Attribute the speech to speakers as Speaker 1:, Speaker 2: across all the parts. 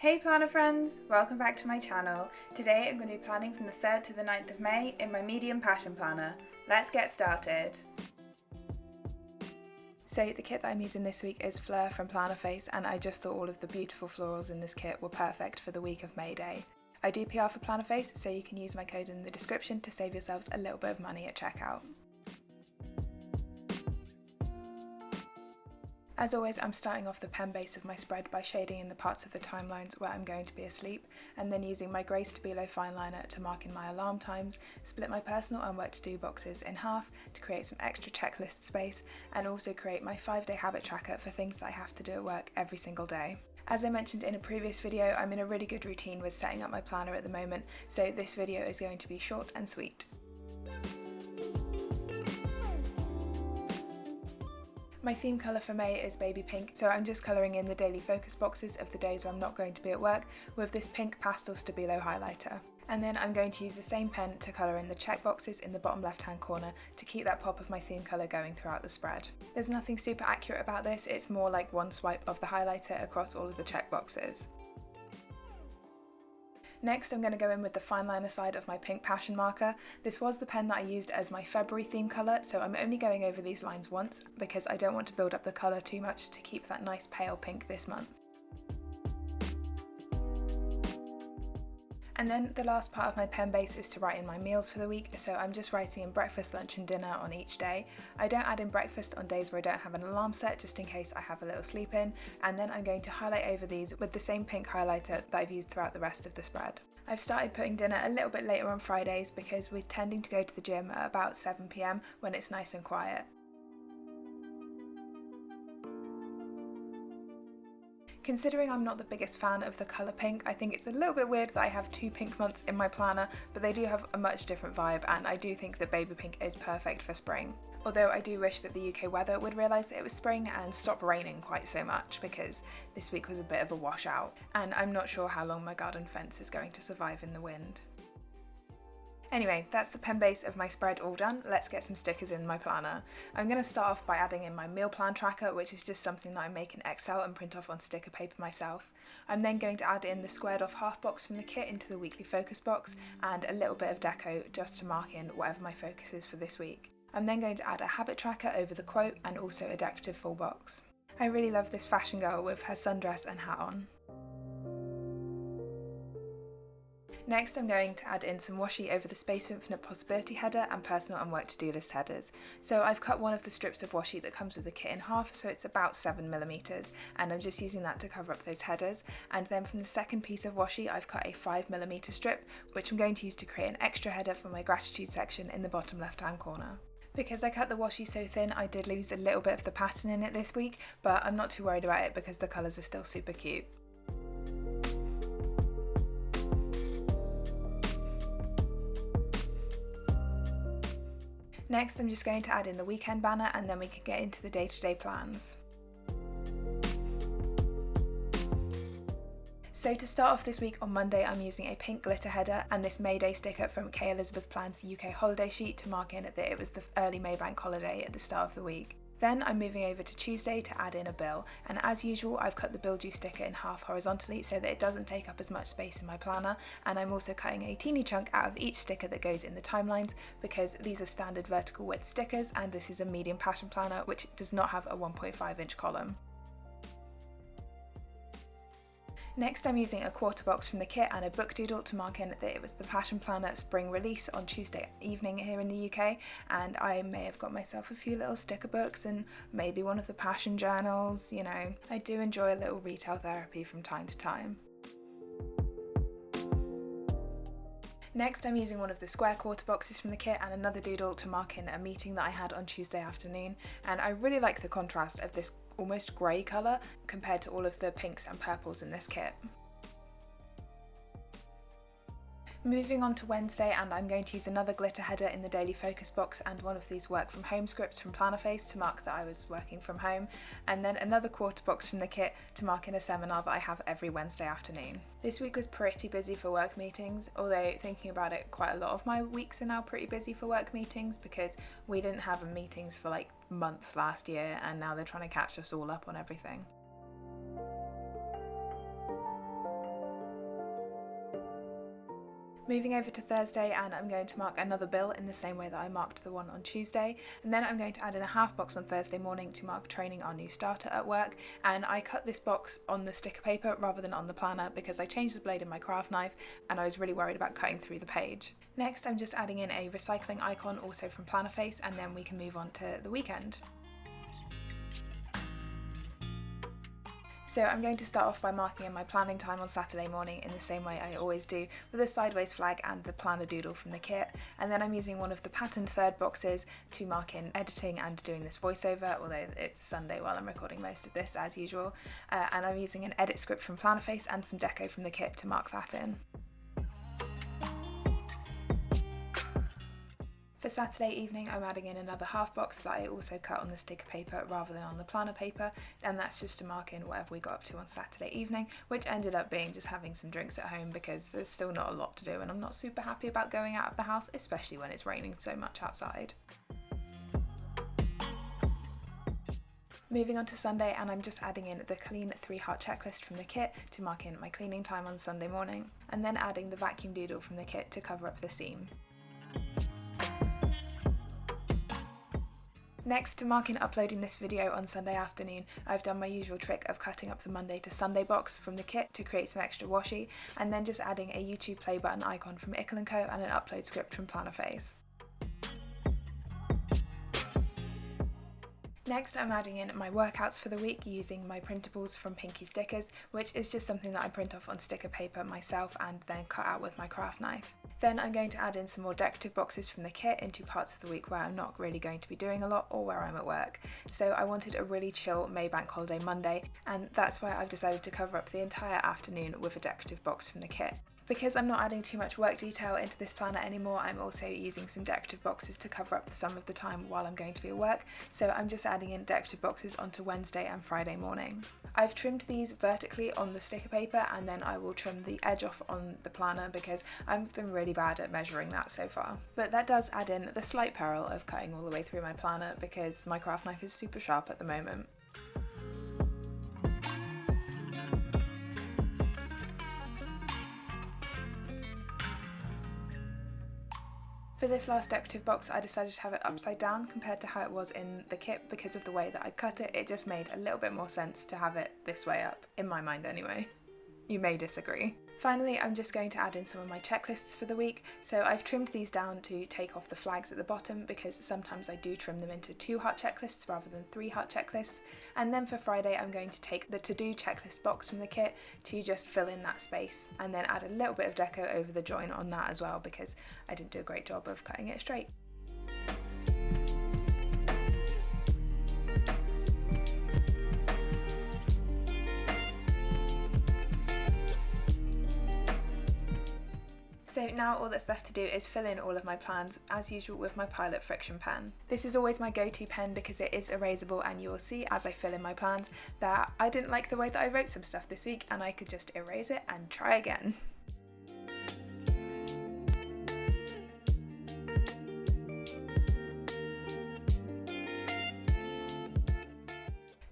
Speaker 1: Hey planner friends, welcome back to my channel. Today I'm going to be planning from the 3rd to the 9th of May in my medium passion planner. Let's get started. So the kit that I'm using this week is Fleur from Plannerface, and I just thought all of the beautiful florals in this kit were perfect for the week of May Day. I do PR for Plannerface, so you can use my code in the description to save yourselves a little bit of money at checkout. As always, I'm starting off the pen base of my spread by shading in the parts of the timelines where I'm going to be asleep, and then using my grey Stabilo fine liner to mark in my alarm times, split my personal and work to do boxes in half to create some extra checklist space, and also create my 5-day habit tracker for things that I have to do at work every single day. As I mentioned in a previous video, I'm in a really good routine with setting up my planner at the moment, so this video is going to be short and sweet. My theme colour for May is baby pink, so I'm just colouring in the daily focus boxes of the days where I'm not going to be at work with this pink pastel Stabilo highlighter. And then I'm going to use the same pen to colour in the check boxes in the bottom left hand corner to keep that pop of my theme colour going throughout the spread. There's nothing super accurate about this, it's more like one swipe of the highlighter across all of the check boxes. Next, I'm going to go in with the fine liner side of my pink passion marker. This was the pen that I used as my February theme colour, so I'm only going over these lines once because I don't want to build up the colour too much to keep that nice pale pink this month. And then the last part of my pen base is to write in my meals for the week, so I'm just writing in breakfast, lunch and dinner on each day. I don't add in breakfast on days where I don't have an alarm set, just in case I have a little sleep in, and then I'm going to highlight over these with the same pink highlighter that I've used throughout the rest of the spread. I've started putting dinner a little bit later on Fridays because we're tending to go to the gym at about 7 PM when it's nice and quiet. Considering I'm not the biggest fan of the colour pink, I think it's a little bit weird that I have 2 pink months in my planner, but they do have a much different vibe, and I do think that baby pink is perfect for spring. Although I do wish that the UK weather would realise that it was spring and stop raining quite so much, because this week was a bit of a washout, and I'm not sure how long my garden fence is going to survive in the wind. Anyway, that's the pen base of my spread all done. Let's get some stickers in my planner. I'm going to start off by adding in my meal plan tracker, which is just something that I make in Excel and print off on sticker paper myself. I'm then going to add in the squared off half box from the kit into the weekly focus box and a little bit of deco just to mark in whatever my focus is for this week. I'm then going to add a habit tracker over the quote and also a decorative full box. I really love this fashion girl with her sundress and hat on. Next, I'm going to add in some washi over the Space of Infinite Possibility header and personal and work to-do list headers. So I've cut one of the strips of washi that comes with the kit in half, so it's about 7mm, and I'm just using that to cover up those headers. And then from the second piece of washi, I've cut a 5mm strip, which I'm going to use to create an extra header for my gratitude section in the bottom left-hand corner. Because I cut the washi so thin, I did lose a little bit of the pattern in it this week, but I'm not too worried about it because the colours are still super cute. Next, I'm just going to add in the weekend banner and then we can get into the day-to-day plans. So to start off this week on Monday, I'm using a pink glitter header and this May Day sticker from Kay Elizabeth Plan's UK holiday sheet to mark in that it was the early May bank holiday at the start of the week. Then I'm moving over to Tuesday to add in a bill, and as usual I've cut the bill due sticker in half horizontally so that it doesn't take up as much space in my planner, and I'm also cutting a teeny chunk out of each sticker that goes in the timelines because these are standard vertical width stickers and this is a medium passion planner which does not have a 1.5-inch column. Next, I'm using a quarter box from the kit and a book doodle to mark in that it was the Passion Planner spring release on Tuesday evening here in the UK, and I may have got myself a few little sticker books and maybe one of the Passion journals. You know, I do enjoy a little retail therapy from time to time. Next, I'm using one of the square quarter boxes from the kit and another doodle to mark in a meeting that I had on Tuesday afternoon, and I really like the contrast of this almost grey colour compared to all of the pinks and purples in this kit. Moving on to Wednesday, and I'm going to use another glitter header in the daily focus box and one of these work from home scripts from Plannerface to mark that I was working from home, and then another quarter box from the kit to mark in a seminar that I have every Wednesday afternoon. This week was pretty busy for work meetings, although thinking about it, quite a lot of my weeks are now pretty busy for work meetings because we didn't have meetings for like months last year and now they're trying to catch us all up on everything. Moving over to Thursday, and I'm going to mark another bill in the same way that I marked the one on Tuesday, and then I'm going to add in a half box on Thursday morning to mark training our new starter at work. And I cut this box on the sticker paper rather than on the planner because I changed the blade in my craft knife and I was really worried about cutting through the page. Next, I'm just adding in a recycling icon also from Plannerface, and then we can move on to the weekend. So I'm going to start off by marking in my planning time on Saturday morning in the same way I always do, with a sideways flag and the planner doodle from the kit, and then I'm using one of the patterned third boxes to mark in editing and doing this voiceover, although it's Sunday while I'm recording most of this as usual, and I'm using an edit script from Plannerface and some deco from the kit to mark that in. For Saturday evening, I'm adding in another half box that I also cut on the sticker paper rather than on the planner paper, and that's just to mark in whatever we got up to on Saturday evening, which ended up being just having some drinks at home because there's still not a lot to do and I'm not super happy about going out of the house, especially when it's raining so much outside. Moving on to Sunday, and I'm just adding in the clean 3-heart checklist from the kit to mark in my cleaning time on Sunday morning, and then adding the vacuum doodle from the kit to cover up the seam. Next, to mark in uploading this video on Sunday afternoon, I've done my usual trick of cutting up the Monday to Sunday box from the kit to create some extra washi, and then just adding a YouTube play button icon from Ickle & Co and an upload script from Plannerface. Next, I'm adding in my workouts for the week using my printables from Pinky Stickers, which is just something that I print off on sticker paper myself and then cut out with my craft knife. Then I'm going to add in some more decorative boxes from the kit into parts of the week where I'm not really going to be doing a lot or where I'm at work. So I wanted a really chill May Bank Holiday Monday, and that's why I've decided to cover up the entire afternoon with a decorative box from the kit. Because I'm not adding too much work detail into this planner anymore, I'm also using some decorative boxes to cover up some of the time while I'm going to be at work, so I'm just adding in decorative boxes onto Wednesday and Friday morning. I've trimmed these vertically on the sticker paper, and then I will trim the edge off on the planner because I've been really bad at measuring that so far. But that does add in the slight peril of cutting all the way through my planner because my craft knife is super sharp at the moment. For this last decorative box, I decided to have it upside down compared to how it was in the kit because of the way that I cut it. It just made a little bit more sense to have it this way up, in my mind anyway. You may disagree. Finally, I'm just going to add in some of my checklists for the week. So I've trimmed these down to take off the flags at the bottom because sometimes I do trim them into 2-heart checklists rather than 3-heart checklists. And then for Friday, I'm going to take the to-do checklist box from the kit to just fill in that space and then add a little bit of deco over the join on that as well because I didn't do a great job of cutting it straight. So now all that's left to do is fill in all of my plans, as usual with my Pilot friction pen. This is always my go-to pen because it is erasable, and you will see as I fill in my plans that I didn't like the way that I wrote some stuff this week and I could just erase it and try again.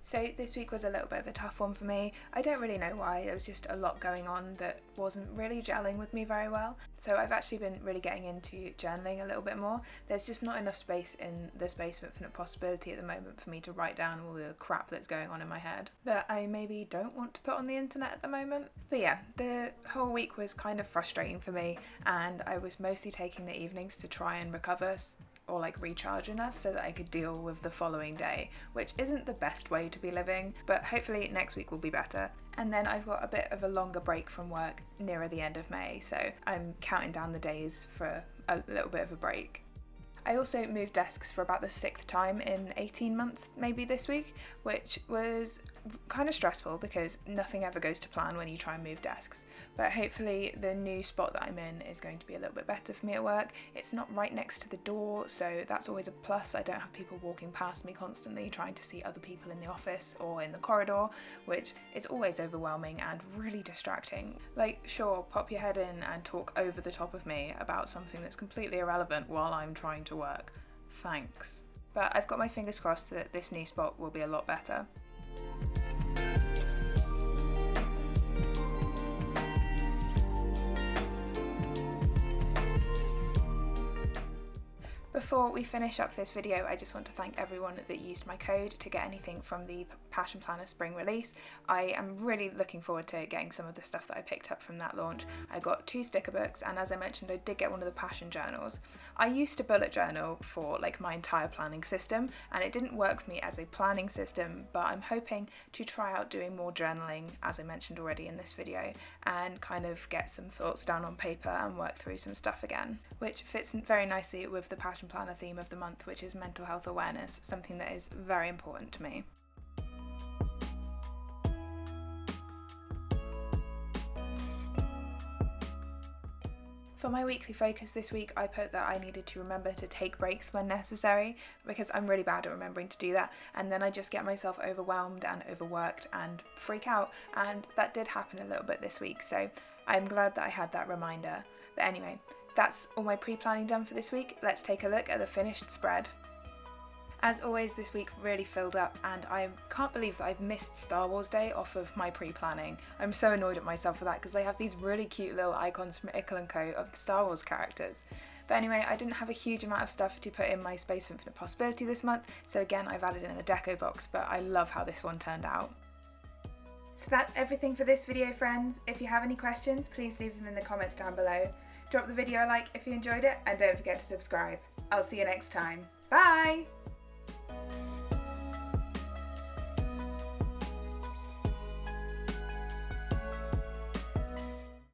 Speaker 1: So this week was a little bit of a tough one for me. I don't really know why, there was just a lot going on that wasn't really gelling with me very well. So I've actually been really getting into journaling a little bit more. There's just not enough space in the Space of Infinite Possibility at the moment for me to write down all the crap that's going on in my head that I maybe don't want to put on the internet at the moment. But yeah, the whole week was kind of frustrating for me, and I was mostly taking the evenings to try and recover or like recharge enough so that I could deal with the following day, which isn't the best way to be living, but hopefully next week will be better. And then I've got a bit of a longer break from work nearer the end of May, so I'm counting down the days for a little bit of a break. I also moved desks for about the 6th time in 18 months maybe this week, which was kind of stressful because nothing ever goes to plan when you try and move desks. But hopefully the new spot that I'm in is going to be a little bit better for me at work. It's not right next to the door, so that's always a plus. I don't have people walking past me constantly trying to see other people in the office or in the corridor, which is always overwhelming and really distracting. Like, sure, pop your head in and talk over the top of me about something that's completely irrelevant while I'm trying to work. Thanks. But I've got my fingers crossed that this new spot will be a lot better. before we finish up this video, I just want to thank everyone that used my code to get anything from the Passion Planner spring release. I am really looking forward to getting some of the stuff that I picked up from that launch. I got 2 sticker books, and as I mentioned, I did get one of the passion journals. I used to bullet journal for like my entire planning system, and it didn't work for me as a planning system, but I'm hoping to try out doing more journaling, as I mentioned already in this video, and kind of get some thoughts down on paper and work through some stuff again, which fits very nicely with the Passion Planner theme of the month, which is mental health awareness, something that is very important to me. For my weekly focus this week, I put that I needed to remember to take breaks when necessary, because I'm really bad at remembering to do that, and then I just get myself overwhelmed and overworked and freak out, and that did happen a little bit this week, so I'm glad that I had that reminder. But anyway, that's all my pre-planning done for this week. Let's take a look at the finished spread. As always, this week really filled up, and I can't believe that I've missed Star Wars Day off of my pre-planning. I'm so annoyed at myself for that, because they have these really cute little icons from Ickle & Co of the Star Wars characters. But anyway, I didn't have a huge amount of stuff to put in my Space of Infinite Possibility this month, so again I've added in a deco box, but I love how this one turned out. So that's everything for this video, friends. If you have any questions, please leave them in the comments down below. Drop the video a like if you enjoyed it, and don't forget to subscribe. I'll see you next time. Bye!